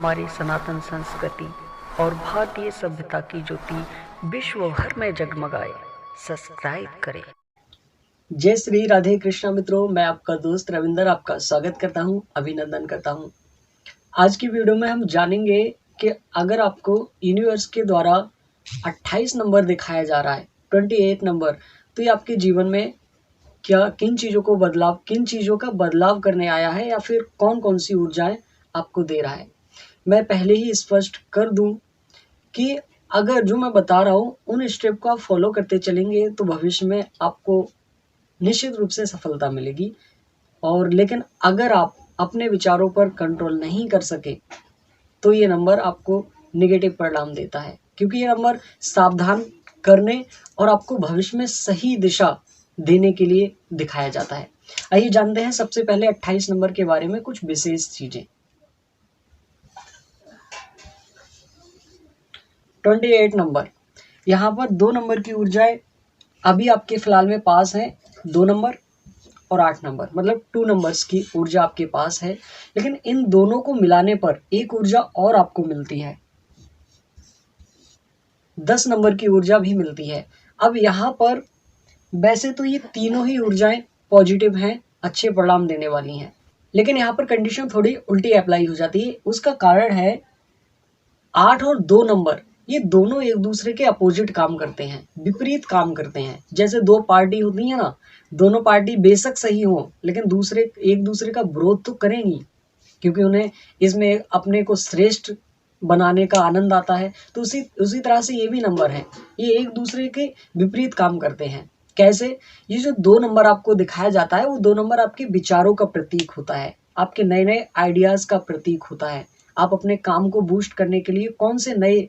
हमारी सनातन संस्कृति और भारतीय सभ्यता की ज्योति विश्व भर में जगमगाए। सब्सक्राइब करें। जय श्री राधे कृष्णा मित्रों, मैं आपका दोस्त रविंदर आपका स्वागत करता हूं, अभिनंदन करता हूं। आज की वीडियो में हम जानेंगे कि अगर आपको यूनिवर्स के द्वारा 28 नंबर दिखाया जा रहा है, 28 नंबर, तो ये आपके जीवन में किन चीज़ों का बदलाव करने आया है या फिर कौन कौन सी ऊर्जाएं आपको दे रहा है। मैं पहले ही स्पष्ट कर दूं कि अगर जो मैं बता रहा हूँ उन स्टेप को आप फॉलो करते चलेंगे तो भविष्य में आपको निश्चित रूप से सफलता मिलेगी। और लेकिन अगर आप अपने विचारों पर कंट्रोल नहीं कर सके तो ये नंबर आपको नेगेटिव परिणाम देता है, क्योंकि ये नंबर सावधान करने और आपको भविष्य में सही दिशा देने के लिए दिखाया जाता है। आइए जानते हैं सबसे पहले 28 नंबर के बारे में कुछ विशेष चीजें। 28 नंबर, यहाँ पर 2 नंबर की ऊर्जाएं अभी आपके फिलहाल में पास है, 2 नंबर और 8 नंबर, मतलब 2 नंबर्स की ऊर्जा आपके पास है। लेकिन इन दोनों को मिलाने पर एक ऊर्जा और आपको मिलती है, 10 नंबर की ऊर्जा भी मिलती है। अब यहाँ पर वैसे तो ये तीनों ही ऊर्जाएं पॉजिटिव हैं, अच्छे परिणाम देने वाली हैं, लेकिन यहाँ पर कंडीशन थोड़ी उल्टी अप्लाई हो जाती है। उसका कारण है 8 और 2 नंबर, ये दोनों एक दूसरे के अपोजिट काम करते हैं, विपरीत काम करते हैं। जैसे दो पार्टी होती है ना, दोनों पार्टी बेशक सही हो लेकिन एक दूसरे का विरोध तो करेंगी, क्योंकि उन्हें इसमें अपने को श्रेष्ठ बनाने का आनंद आता है। तो उसी तरह से ये भी नंबर है, ये एक दूसरे के विपरीत काम करते हैं। कैसे? ये जो 2 नंबर आपको दिखाया जाता है वो 2 नंबर आपके विचारों का प्रतीक होता है, आपके नए नए आइडियाज का प्रतीक होता है। आप अपने काम को बूस्ट करने के लिए कौन से नए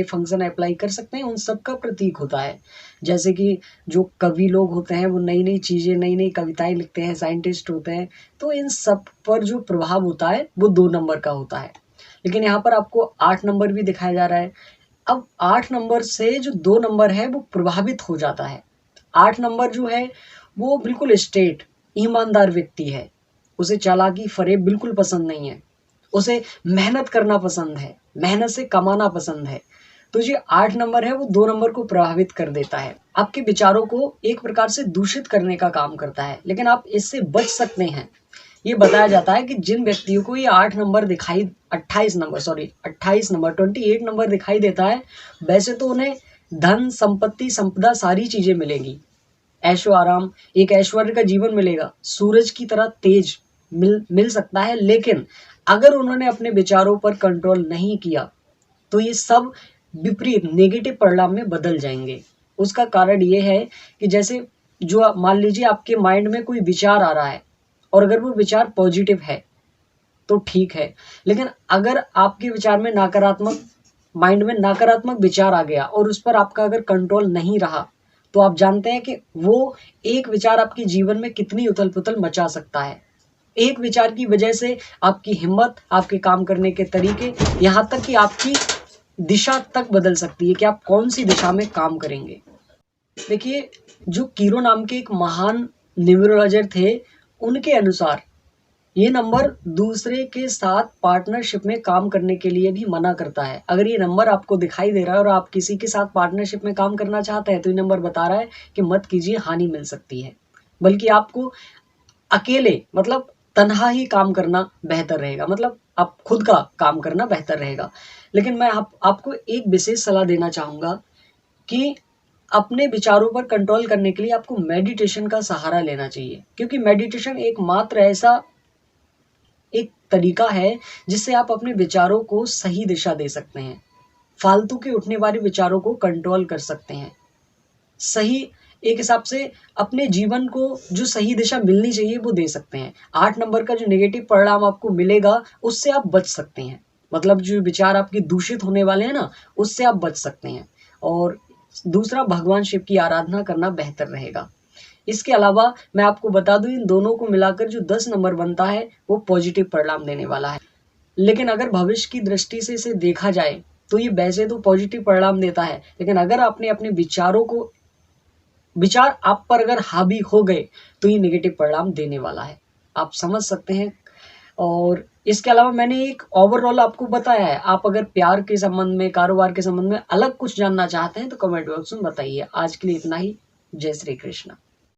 फंक्शन अप्लाई कर सकते हैं, उन सब का प्रतीक होता है। जैसे कि जो कवि लोग होते हैं वो नई नई चीज़ें, नई नई कविताएं लिखते हैं, साइंटिस्ट होते हैं, तो इन सब पर जो प्रभाव होता है वो 2 नंबर का होता है। लेकिन यहाँ पर आपको 8 नंबर भी दिखाया जा रहा है। अब 8 नंबर से जो 2 नंबर है वो प्रभावित हो जाता है। 8 नंबर जो है वो बिल्कुल स्ट्रेट, ईमानदार व्यक्ति है, उसे चालाकी फरेब बिल्कुल पसंद नहीं है, उसे मेहनत करना पसंद है, मेहनत से कमाना पसंद है। तो जो 8 नंबर है वो 2 नंबर को प्रभावित कर देता है, आपके विचारों को एक प्रकार से दूषित करने का काम करता है। लेकिन आप इससे बच सकते हैं। ये बताया जाता है कि जिन व्यक्तियों को ये 28 नंबर 28 नंबर दिखाई देता है, वैसे तो उन्हें धन, संपत्ति, संपदा, सारी चीजें मिलेगी, ऐशो आराम, एक ऐश्वर्य का जीवन मिलेगा, सूरज की तरह तेज मिल सकता है। लेकिन अगर उन्होंने अपने विचारों पर कंट्रोल नहीं किया तो ये सब विपरीत नेगेटिव परिणाम में बदल जाएंगे। उसका कारण ये है कि जैसे जो मान लीजिए आपके माइंड में कोई विचार आ रहा है और अगर वो विचार पॉजिटिव है तो ठीक है, लेकिन अगर आपके विचार में माइंड में नकारात्मक विचार आ गया और उस पर आपका अगर कंट्रोल नहीं रहा तो आप जानते हैं कि वो एक विचार आपके जीवन में कितनी उथल पुथल मचा सकता है। एक विचार की वजह से आपकी हिम्मत, आपके काम करने के तरीके, यहाँ तक कि आपकी दिशा तक बदल सकती है कि आप कौन सी दिशा में काम करेंगे। देखिए, जो कीरो नाम के एक महान न्यूमरोलॉजर थे, उनके अनुसार ये नंबर दूसरे के साथ पार्टनरशिप में काम करने के लिए भी मना करता है। अगर ये नंबर आपको दिखाई दे रहा है और आप किसी के साथ पार्टनरशिप में काम करना चाहते हैं तो ये नंबर बता रहा है कि मत कीजिए, हानि मिल सकती है, बल्कि आपको अकेले, मतलब तन्हा ही काम करना बेहतर रहेगा, मतलब आप खुद का काम करना बेहतर रहेगा। लेकिन मैं आपको एक विशेष सलाह देना चाहूँगा कि अपने विचारों पर कंट्रोल करने के लिए आपको मेडिटेशन का सहारा लेना चाहिए, क्योंकि मेडिटेशन एकमात्र ऐसा एक तरीका है जिससे आप अपने विचारों को सही दिशा दे सकते हैं, फालतू के उठने वाले विचारों को कंट्रोल कर सकते हैं, सही एक हिसाब से अपने जीवन को जो सही दिशा मिलनी चाहिए वो दे सकते हैं। 8 नंबर का जो नेगेटिव परिणाम आपको मिलेगा उससे आप बच सकते हैं, मतलब जो विचार आपके दूषित होने वाले हैं ना, उससे आप बच सकते हैं। और दूसरा, भगवान शिव की आराधना करना बेहतर रहेगा। इसके अलावा मैं आपको बता दूं, इन दोनों को मिलाकर जो 10 नंबर बनता है वो पॉजिटिव परिणाम देने वाला है। लेकिन अगर भविष्य की दृष्टि से इसे देखा जाए तो ये वैसे तो पॉजिटिव परिणाम देता है, लेकिन अगर आपने अपने विचार आप पर अगर हावी हो गए तो ये नेगेटिव परिणाम देने वाला है, आप समझ सकते हैं। और इसके अलावा मैंने एक ओवरऑल आपको बताया है। आप अगर प्यार के संबंध में, कारोबार के संबंध में अलग कुछ जानना चाहते हैं तो कमेंट बॉक्स में बताइए। आज के लिए इतना ही। जय श्री कृष्ण।